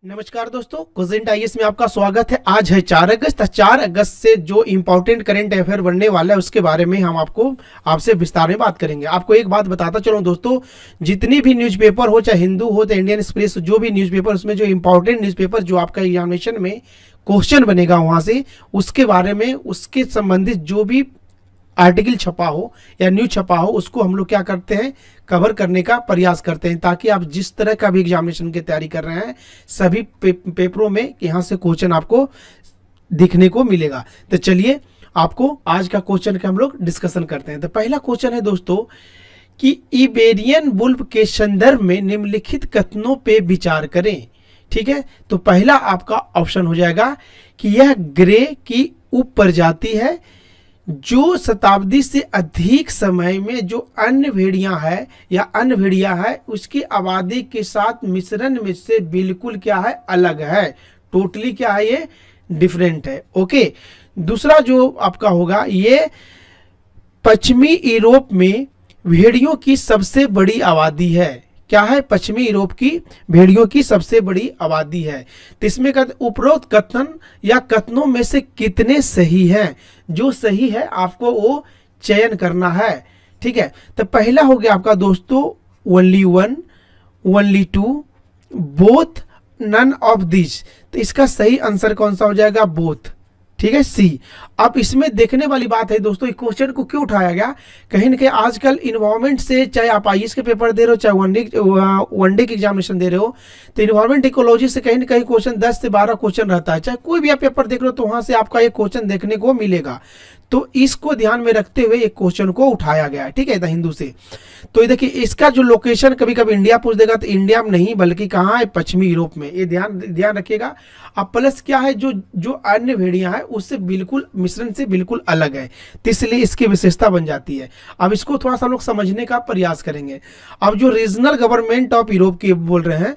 नमस्कार दोस्तों, क्विजेंट आईएएस में आपका स्वागत है। आज है 4 अगस्त। 4 अगस्त से जो इम्पोर्टेंट करंट अफेयर बनने वाला है उसके बारे में हम आपसे विस्तार में बात करेंगे। आपको एक बात बताता चलो दोस्तों, जितनी भी न्यूज़पेपर हो, चाहे हिंदू हो चाहे इंडियन एक्सप्रेस, जो भी न्यूज़पेपर, उसमें जो इम्पोर्टेंट न्यूज़पेपर जो आपका एग्जामिनेशन में क्वेश्चन बनेगा वहाँ से, उसके बारे में, उसके संबंधित जो भी आर्टिकल छपा हो या न्यूज छपा हो, उसको हम लोग क्या करते हैं, कवर करने का प्रयास करते हैं, ताकि आप जिस तरह का भी एग्जामिनेशन की तैयारी कर रहे हैं सभी पेपरों में यहाँ से क्वेश्चन आपको दिखने को मिलेगा। तो चलिए आपको आज का क्वेश्चन का हम लोग डिस्कशन करते हैं। तो पहला क्वेश्चन है दोस्तों कि इबेरियन बुल्ब के संदर्भ में निम्नलिखित कथनों पे विचार करें। ठीक है, तो पहला आपका ऑप्शन हो जाएगा कि यह ग्रे की उप प्रजाति है जो शताब्दी से अधिक समय में जो अन्य भेड़िया है या अन्य भेड़िया है उसकी आबादी के साथ मिश्रण में से बिल्कुल क्या है, अलग है, टोटली क्या है, ये डिफरेंट है। ओके, दूसरा जो आपका होगा, ये पश्चिमी यूरोप में भेड़ियों की सबसे बड़ी आबादी है। क्या है? पश्चिमी यूरोप की भेड़ियों की सबसे बड़ी आबादी है। तो इसमें उपरोक्त कथन या कथनों में से कितने सही हैं? जो सही है आपको वो चयन करना है। ठीक है, तो पहला हो गया आपका दोस्तों only one, only two, both, none of this. तो इसका सही आंसर कौन सा हो जाएगा? बोथ। ठीक है, सी। अब इसमें देखने वाली बात है दोस्तों, इस क्वेश्चन को क्यों उठाया गया, कहीं ना कहीं आजकल इन्वायरमेंट से, चाहे आप आईएएस के पेपर दे रहे हो चाहे वनडे की एग्जामिनेशन दे रहे हो, तो इन्वायरमेंट इकोलॉजी से कहीं ना कहीं क्वेश्चन 10 से 12 क्वेश्चन रहता है। चाहे कोई भी आप पेपर देख रहे हो तो वहां से आपका एक क्वेश्चन देखने को मिलेगा। तो इसको ध्यान में रखते हुए एक क्वेश्चन को उठाया गया है। ठीक है, द हिंदू से। तो ये देखिए, इसका जो लोकेशन कभी कभी इंडिया पूछ देगा, तो इंडिया में नहीं बल्कि कहाँ है, पश्चिमी यूरोप में। ये ध्यान रखिएगा। अब प्लस क्या है, जो अन्य भेड़िया है उससे बिल्कुल मिश्रण से बिल्कुल अलग है, तो इसलिए इसकी विशेषता बन जाती है। अब इसको थोड़ा सा लोग समझने का प्रयास करेंगे। अब जो रीजनल गवर्नमेंट ऑफ यूरोप के बोल रहे हैं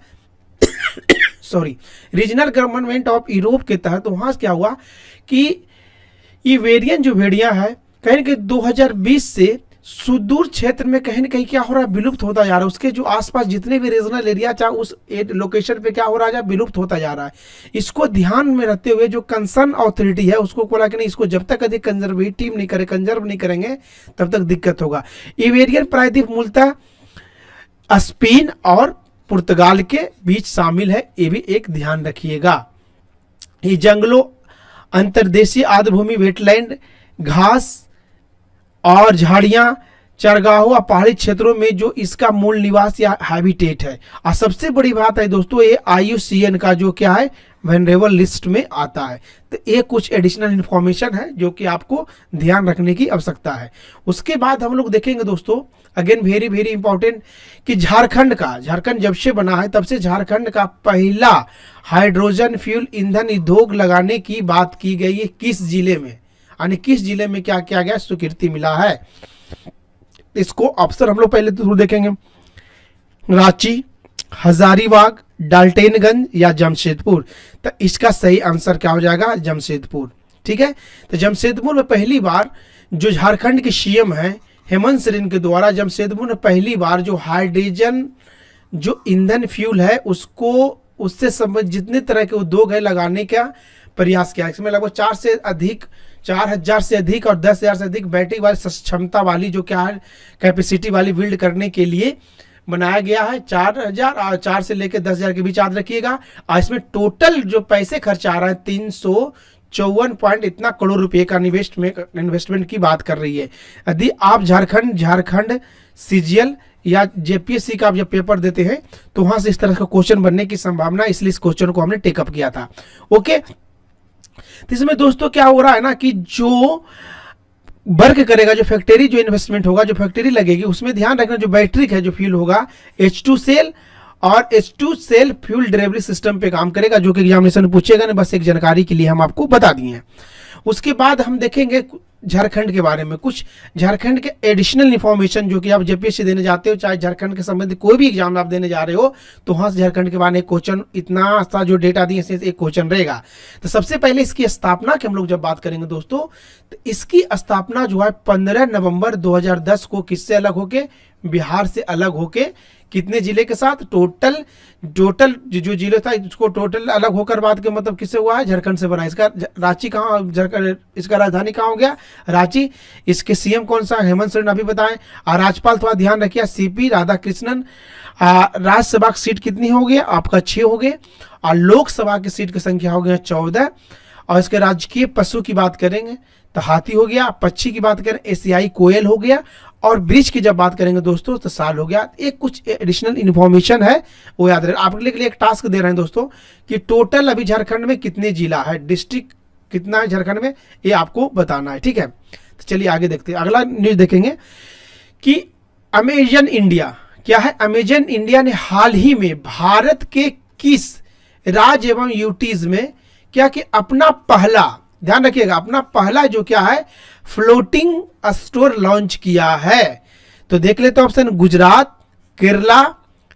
sorry, regional government of Europe के तहत वहां क्या हुआ कि इबेरियन जो भेड़िया है कहीं ना कहीं 2020 से सुदूर क्षेत्र में कहीं ना कहीं क्या हो रहा है, विलुप्त होता जा रहा है। उसके जो आसपास जितने भी रीजनल एरिया चाहे उस लोकेशन पे क्या हो रहा है, विलुप्त होता जा रहा है। इसको ध्यान में रखते हुए जो कंसर्न अथॉरिटी है उसको बोला कि नहीं, इसको जब तक अधिक कंजर्वेटिव नहीं करे, कंजर्व नहीं करेंगे तब तक दिक्कत होगा। इबेरियन प्रायद्वीप मूलतः स्पेन और पुर्तगाल के बीच शामिल है, ये भी एक ध्यान रखिएगा। ये जंगलों, अंतर्देशीय आर्द्रभूमि, वेटलैंड, घास और झाड़ियां, चरगाहों और पहाड़ी क्षेत्रों में जो इसका मूल निवास या हैबिटेट है। और सबसे बड़ी बात है दोस्तों, ये IUCN का जो क्या है, वेनरेबल लिस्ट में आता है। तो ये कुछ एडिशनल इंफॉर्मेशन है जो कि आपको ध्यान रखने की आवश्यकता है। उसके बाद हम लोग देखेंगे दोस्तों, अगेन वेरी वेरी इंपॉर्टेंट, कि झारखंड जब से बना है तब से झारखंड का पहला हाइड्रोजन फ्यूल ईंधन उद्योग लगाने की बात की गई है। किस जिले में, यानी किस जिले में क्या किया गया, स्वीकृति मिला है। इसको ऑप्शन हम लोग पहले तो देखेंगे, रांची, हजारीबाग, डाल्टनगंज या जमशेदपुर। तो इसका सही आंसर क्या हो जाएगा, जमशेदपुर। ठीक है, तो जमशेदपुर में पहली बार जो झारखंड के सीएम हैं हेमंत सोरेन के द्वारा जमशेदपुर में पहली बार जो हाइड्रोजन जो ईंधन फ्यूल है उसको, उससे संबंधित जितने तरह के उद्योग है लगाने का प्रयास किया। इसमें लगभग 4,000 से अधिक और 10,000 से अधिक बैटरी वाली क्षमता वाली जो क्या है, कैपेसिटी वाली बिल्ड करने के लिए बनाया गया है। 4 से लेकर 10,000 के बीच याद रखिएगा। और इसमें टोटल जो पैसे खर्च आ रहा है 354 पॉइंट इतना करोड़ रुपए का इन्वेस्टमेंट की बात कर रही है। यदि आप झारखंड CGL या JPSC का आप जब पेपर देते हैं तो वहां से इस तरह का क्वेश्चन बनने की संभावना, इसलिए इस क्वेश्चन को हमने टेकअप किया था। ओके, तो इसमें दोस्तों क्या हो रहा है ना, कि जो वर्क करेगा, जो फैक्ट्री, जो इन्वेस्टमेंट होगा, जो फैक्ट्री लगेगी, उसमें ध्यान रखना जो बैटरी है, जो फ्यूल होगा H2 सेल और H2 cell fuel delivery system पे काम करेगा, जो कि एग्जामिनेशन में पूछेगा ना, बस एक जानकारी के लिए हम आपको बता दिए हैं। उसके बाद हम देखेंगे झारखंड के बारे में, कुछ झारखंड के एडिशनल इन्फॉर्मेशन जो कि आप JPSC देने जाते हो, चाहे झारखंड के संबंधित कोई भी एग्जाम आप देने जा रहे हो, तो वहां से झारखंड के बारे में एक क्वेश्चन, इतना सा जो डेटा दिए एक क्वेश्चन रहेगा। तो सबसे पहले इसकी स्थापना की हम लोग जब बात करेंगे दोस्तों, तो इसकी स्थापना जो है 15 नवंबर 2010 को किससे अलग होके, बिहार से अलग होके कितने जिले के साथ, टोटल जो जिले था उसको टोटल अलग होकर बात के मतलब किससे हुआ है, झारखंड से बना। इसका रांची कहाँ, झारखंड, इसका राजधानी कहाँ हो गया, रांची। इसके सीएम कौन सा, हेमंत सोरेन अभी बताएं। और राज्यपाल थोड़ा ध्यान रखिए, सीपी राधाकृष्णन। राज्यसभा की सीट कितनी हो गई आपका, 6 हो गए। और लोकसभा की सीट की संख्या हो गया 14। और इसके राजकीय पशु की बात करेंगे तो हाथी हो गया। पक्षी की बात करें एशियाई कोयल हो गया। और ब्रिज की जब बात करेंगे दोस्तों तो साल हो गया। एक कुछ एडिशनल इन्फॉर्मेशन है वो याद रहे। आपके लिए एक टास्क दे रहे हैं दोस्तों कि टोटल अभी झारखंड में कितने जिला है, डिस्ट्रिक्ट कितना है झारखंड में, ये आपको बताना है, ठीक है। तो चलिए आगे देखते हैं। अगला न्यूज देखेंगे कि अमेजन इंडिया क्या है। अमेजन इंडिया ने हाल ही में भारत के किस राज्य एवं यूटीज में क्या कि अपना पहला, ध्यान रखिएगा, अपना पहला जो क्या है फ्लोटिंग स्टोर लॉन्च किया है। तो देख लेते हैं ऑप्शन, गुजरात, केरला,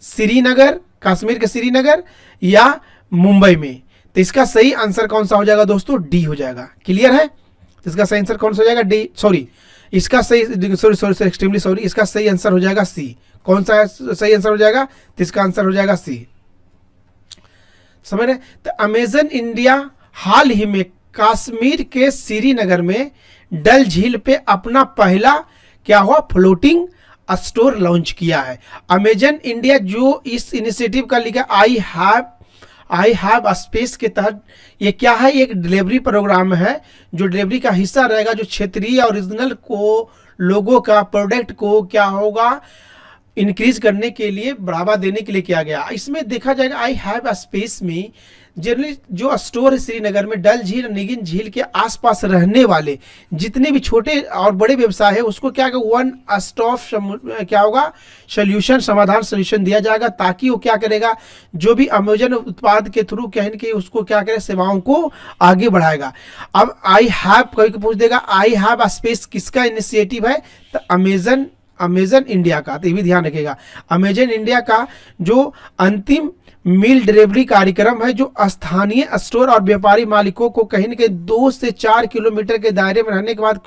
श्रीनगर, कश्मीर के श्रीनगर या मुंबई में। तो इसका सही आंसर कौन सा हो जाएगा दोस्तों, डी हो जाएगा। क्लियर है, तो इसका सही आंसर कौन सा हो जाएगा, डी, सॉरी इसका सही, सॉरी एक्सट्रीमली सॉरी, इसका सही आंसर हो जाएगा सी। कौन सा सही आंसर हो जाएगा, तो इसका आंसर हो जाएगा सी। समझ रहे। तो अमेजन इंडिया हाल ही में कश्मीर के श्रीनगर में डल झील पे अपना पहला क्या हुआ फ्लोटिंग स्टोर लॉन्च किया है। अमेजन इंडिया जो इस इनिशिएटिव का लिखा आई हैव स्पेस के तहत ये क्या है, एक डिलीवरी प्रोग्राम है जो डिलीवरी का हिस्सा रहेगा, जो क्षेत्रीय ओरिजिनल को लोगों का प्रोडक्ट को क्या होगा इंक्रीज करने के लिए, बढ़ावा देने के लिए किया गया। इसमें देखा जाएगा आई हैव स्पेस में जनरली जो स्टोर है श्रीनगर में डल झील, निगिन झील के आसपास रहने वाले जितने भी छोटे और बड़े व्यवसाय है उसको क्या वन स्टॉप क्या होगा सोल्यूशन, समाधान सोल्यूशन दिया जाएगा, ताकि वो क्या करेगा जो भी अमेजन उत्पाद के थ्रू कहीं न कहीं उसको क्या करे सेवाओं को आगे बढ़ाएगा। अब आई हैव कोई पूछ देगा आई हैव स्पेस किसका इनिशिएटिव है, तो अमेजन इंडिया का। तो ये भी ध्यान रखिएगा, अमेजन इंडिया का जो अंतिम मील डिलीवरी कार्यक्रम है जो स्थानीय स्टोर और व्यापारी मालिकों को कहीं न कहीं 2 से 4 किलोमीटर के दायरे में रहने के बाद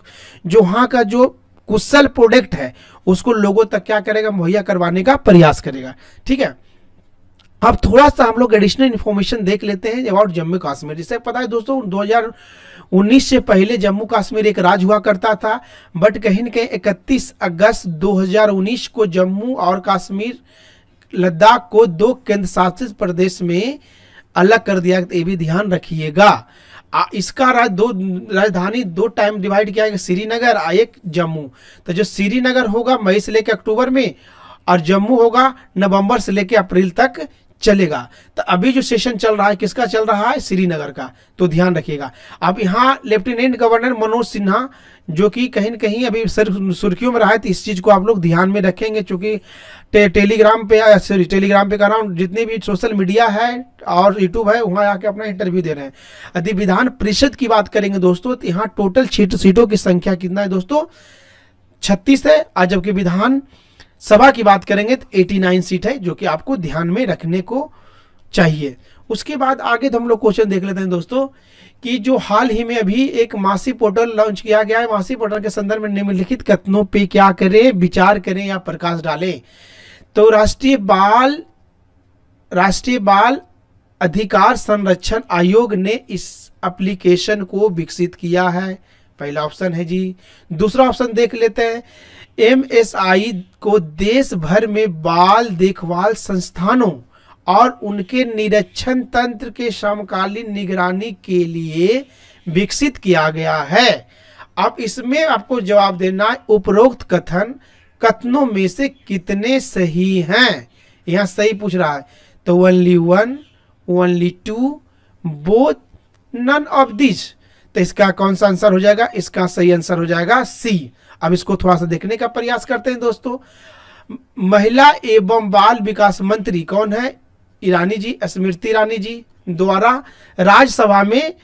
जो वहाँ का जो कुशल प्रोडक्ट है उसको लोगों तक क्या करेगा, मुहैया करवाने का प्रयास करेगा, ठीक है। अब थोड़ा सा हम लोग एडिशनल इन्फॉर्मेशन देख लेते हैं अबाउट जम्मू कश्मीर। जिससे पता है दोस्तों 2019 से पहले जम्मू कश्मीर एक राज्य हुआ करता था, बट कहीं न कहीं 31 अगस्त 2019 को जम्मू और कश्मीर लद्दाख को 2 केंद्र शासित प्रदेश में अलग कर दिया। ये भी ध्यान रखिएगा। इसका राजधानी 2 टाइम डिवाइड किया गया, श्रीनगर और एक जम्मू। तो जो श्रीनगर होगा मई से लेकर अक्टूबर में और जम्मू होगा नवंबर से लेकर अप्रैल तक चलेगा। तो अभी जो सेशन चल रहा है किसका चल रहा है, श्रीनगर का, तो ध्यान रखिएगा। अब यहाँ लेफ्टिनेंट गवर्नर मनोज सिन्हा जो कि कहीं न कहीं अभी सुर्खियों में रहा है, तो इस चीज़ को आप लोग ध्यान में रखेंगे, चूँकि टेलीग्राम पे कर रहा हूँ, जितने भी सोशल मीडिया है और यूट्यूब है वहाँ आके अपना इंटरव्यू दे रहे हैं। यदि विधान परिषद की बात करेंगे दोस्तों तो यहाँ टोटल सीटों की संख्या कितना है दोस्तों, 36 है। और जबकि विधान सभा की बात करेंगे तो 89 सीट है, जो कि आपको ध्यान में रखने को चाहिए। उसके बाद आगे तो हम लोग क्वेश्चन देख लेते हैं दोस्तों कि जो हाल ही में अभी एक मासी पोर्टल लॉन्च किया गया है, मासी पोर्टल के संदर्भ में निम्नलिखित कथनों पे क्या करें, विचार करें या प्रकाश डालें। तो राष्ट्रीय बाल अधिकार संरक्षण आयोग ने इस एप्लीकेशन को विकसित किया है, पहला ऑप्शन है जी। दूसरा ऑप्शन देख लेते हैं, MSI को देश भर में बाल देखभाल संस्थानों और उनके निरीक्षण तंत्र के समकालीन निगरानी के लिए विकसित किया गया है। अब इसमें आपको जवाब देना है उपरोक्त कथनों में से कितने सही हैं। यहाँ सही पूछ रहा है, तो only 1, only 2, both, none of this. तो इसका कौन सा आंसर हो जाएगा, इसका सही आंसर हो जाएगा सी। अब इसको थोड़ा सा देखने का प्रयास करते हैं दोस्तों। महिला एवं बाल विकास मंत्री कौन है, ईरानी जी, स्मृति ईरानी जी द्वारा राज्यसभा में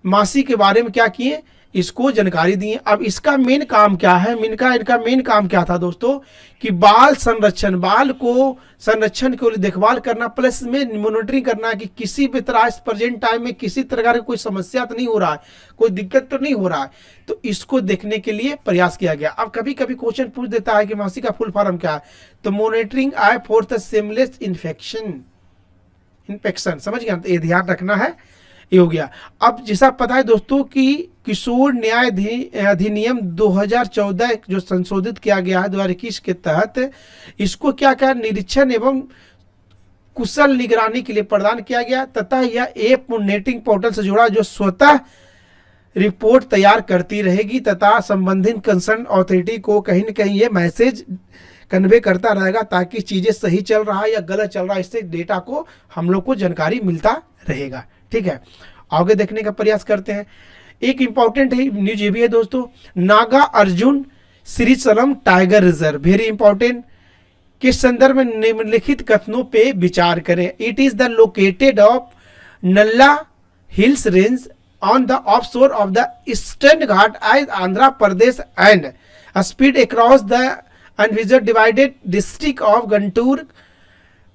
मासी के बारे में क्या किए, इसको जानकारी दी है। अब इसका मेन काम क्या है, इनका मेन काम क्या था दोस्तों, कि बाल संरक्षण, बाल को संरक्षण के लिए देखभाल करना, प्लस में मॉनिटरिंग करना कि किसी भी तरह प्रेजेंट टाइम में किसी तरह की कोई समस्या तो नहीं हो रहा है, कोई दिक्कत तो नहीं हो रहा है, तो इसको देखने के लिए प्रयास किया गया। अब कभी कभी क्वेश्चन पूछ देता है कि मासी का फुल फॉर्म क्या है, तो monitoring I for the seamless infection, समझ गया, तो ये ध्यान रखना है, ये हो गया। अब जैसा पता है दोस्तों कि किशोर न्याय अधिनियम 2014 जो संशोधित किया गया है 2021 के तहत, इसको क्या क्या निरीक्षण एवं कुशल निगरानी के लिए प्रदान किया गया, तथा यह ऐप नेटिंग पोर्टल से जुड़ा जो स्वतः रिपोर्ट तैयार करती रहेगी तथा संबंधित कंसर्न अथॉरिटी को कहीं न कहीं ये मैसेज कन्वे करता रहेगा ताकि चीजें सही चल रहा है या गलत चल रहा है, इससे डेटा को हम लोग को जानकारी मिलता रहेगा। ठीक है, आगे देखने का प्रयास करते हैं। एक इंपॉर्टेंट न्यूज ये भी है दोस्तों, Naga Arjun Srisailam tiger reserve, very important, के संदर्भ में निम्नलिखित कथनों पे विचार करें। It is the located of Nalla hills range on the of shore of the eastern Ghat as Andhra Pradesh and speed across the अनविजर डिवाइडेड डिस्ट्रिक्ट ऑफ गंटूर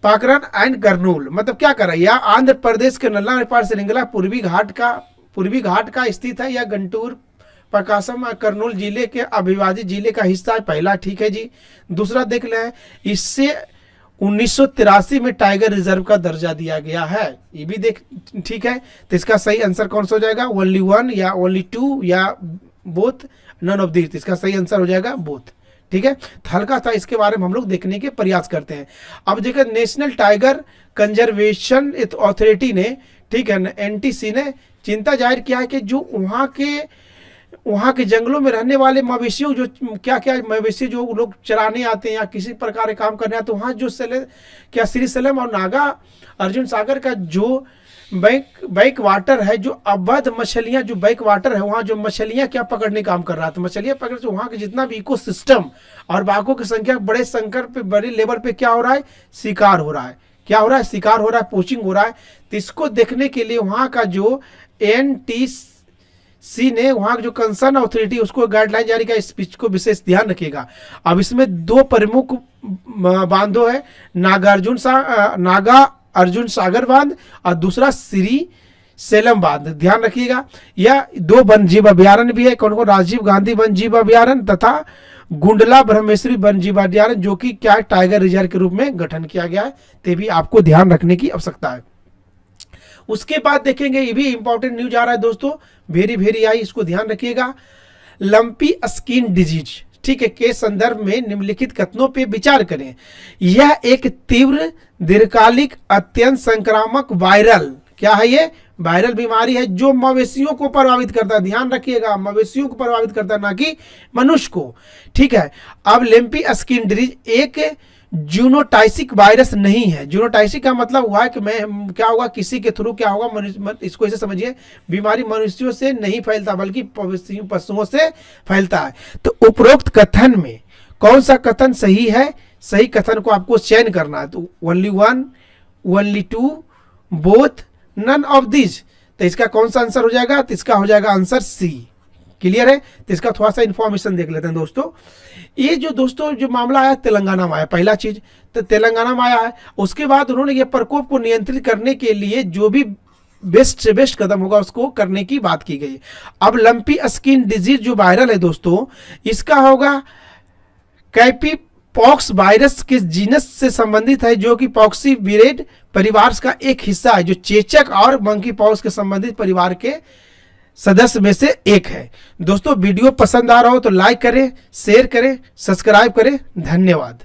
पाकरन एंड कर्नूल। मतलब क्या कर रहा है, यह आंध्र प्रदेश के नल्ला नेपाल श्रृंखला पूर्वी घाट का स्थित है। यह गंटूर प्रकाशम कर्नूल जिले के अविभाजित जिले का हिस्सा है, पहला ठीक है जी। दूसरा देख लें, इससे 1983 में टाइगर रिजर्व का दर्जा दिया गया है, ये भी देख ठीक है। तो इसका सही आंसर कौन सा हो जाएगा, ओनली 1 या ओनली 2 या बोथ, नन ऑफ दिस, इसका सही आंसर हो जाएगा बोथ। ठीक है, हल्का सा इसके बारे में हम लोग देखने के प्रयास करते हैं। अब देखिए, नेशनल टाइगर कंजर्वेशन अथॉरिटी ने, ठीक है, NTC ने चिंता जाहिर किया है कि जो वहाँ के जंगलों में रहने वाले मवेशियों, जो क्या मवेशी जो लोग चराने आते हैं या किसी प्रकार के काम करने आते हैं, वहाँ जो श्रीशैलम और नागा अर्जुन सागर का जो बैक वाटर है, जो अवैध मछलियां जो बैक वाटर है, वहाँ जो मछलियां क्या पकड़ने काम कर रहा है, तो मछलियां पकड़ से वहाँ के जितना भी इकोसिस्टम और बाघों की संख्या बड़े संकर पे, बड़े लेवल पे क्या हो रहा है, शिकार हो रहा है, क्या हो रहा है, शिकार हो रहा है, पोचिंग हो रहा है। तो इसको देखने के लिए वहाँ का जो NTC ने, वहाँ जो कंसर्न अथॉरिटी, उसको गाइडलाइन जारी किया, इस चीज को विशेष ध्यान रखिएगा। अब इसमें 2 प्रमुख बांधों है, नागा अर्जुन सागर बांध और दूसरा श्रीशैलम बांध, ध्यान रखिएगा। यह 2 वन जीव अभ्यारण्य भी है, कौन कौन, राजीव गांधी वन जीव अभ्यारण्य तथा गुंडला ब्रह्मेश्वरी वन जीव अभ्यारण्य, जो कि क्या टाइगर रिजर्व के रूप में गठन किया गया है, ते भी आपको ध्यान रखने की आवश्यकता है। उसके बाद देखेंगे, ये भी इंपॉर्टेंट न्यूज आ रहा है दोस्तों, वेरी आई, इसको ध्यान रखिएगा। लंपी स्किन डिजीज, ठीक है, के संदर्भ में निम्नलिखित कथनों पे विचार करें। यह एक तीव्र दीर्घकालिक अत्यंत संक्रामक वायरल, क्या है ये, वायरल बीमारी है जो मवेशियों को प्रभावित करता है, ध्यान रखिएगा, मवेशियों को प्रभावित करता है, ना कि मनुष्य को। ठीक है, अब लंपी स्किन डिजीज एक जूनोटाइसिक वायरस नहीं है। जूनोटाइसिक का मतलब हुआ है कि मैं क्या होगा, किसी के थ्रू क्या होगा, इसको ऐसे समझिए, बीमारी मनुष्यों से नहीं फैलता बल्कि पशुओं से फैलता है। तो उपरोक्त कथन में कौन सा कथन सही है, सही कथन को आपको चयन करना है। तो only 1, only 2, both, none of this, तो इसका कौन सा आंसर हो जाएगा, तो इसका हो जाएगा आंसर सी। क्लियर है, तो इसका थोड़ा सा इंफॉर्मेशन देख लेते हैं दोस्तों। ये जो दोस्तों जो मामला आया तेलंगाना में आया, पहला चीज तो तेलंगाना में आया है। उसके बाद उन्होंने ये प्रकोप को नियंत्रित करने के लिए जो भी बेस्ट से बेस्ट कदम होगा उसको करने की बात की गई। अब लंपी स्किन डिजीज जो वायरल है दोस्तों, इसका होगा कैपी पॉक्स वायरस के जीनस से संबंधित है, जो कि पॉक्सीविरेड परिवार का एक हिस्सा है, जो चेचक और मंकी पॉक्स के संबंधित परिवार के सदस्य में से एक है। दोस्तों वीडियो पसंद आ रहा हो तो लाइक करें, शेयर करें, सब्सक्राइब करें। धन्यवाद।